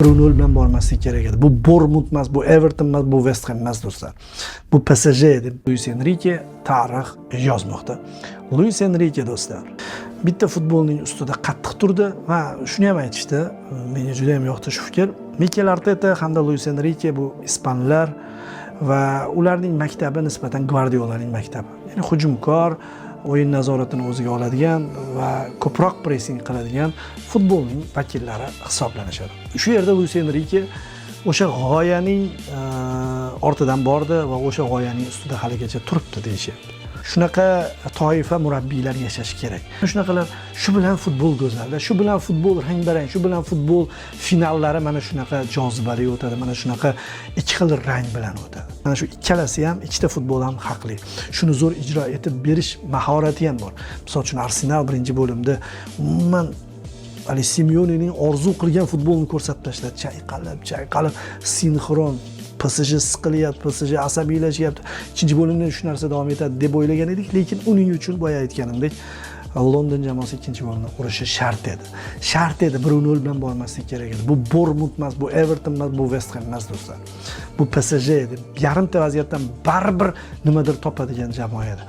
1-0 bilan bormaslik kerak edi. Bu Bournemouth emas, bu Everton emas, bu West Ham emas do'stlar. Bu PSG edi. Luis Enrique tarix yozmoqda. Luis Enrique do'stlar. Bitta futbolning ustida qattiq turdi va shuni ham aytishdi. Menga juda ham yoqdi shu fikr. Mikel Arteta hamda Luis Enrique bu ispanlar va ularning maktabi nisbatan Guardiolaning maktabi. Ya'ni hujumkor, o'yin nazoratini o'ziga oladigan va ko'proq pressing qiladigan futbolning vakillari hisoblanishadi. Shu yerda Luis Enrique o'sha g'oyaning ortidan bordi va o'sha g'oyaning ustida haligacha turibdi deyishyapti. Shunaqa toifa murabbiylar yashashi kerak. Shunaqalar, shu bilan futbol go'zal, shu bilan futbol rang-barang, shu bilan futbol finallari mana shunaqa jozibali o'tadi, mana shunaqa ikki xil rang bilan o'tadi. Mana shu ikkalasi ham, ikkita futbol ham haqli. Shuni zo'r ijro etib berish mahorati ham bor. Misol uchun Arsenal birinchi bo'limda umuman Ali Simeonening orzu qilgan futbolni ko'rsatib tashladi. Chayqalib, sinxron. PSG siqilyapti, PSG asabiylashyapti. Ikkinchi bo'limda shu narsa davom etadi deb o'ylagan edik, lekin uning uchun boya aytganimdek London jamoasi ikkinchi bo'limda urishi shart edi. Shart edi, 1-0 bilan bormaslik kerak edi. Bu Bournemouth emas, bu Everton emas, bu West Ham emas do'stlar. Bu PSG edi. Yarimta vaziyatdan baribir nimadir topadigan jamoa edi.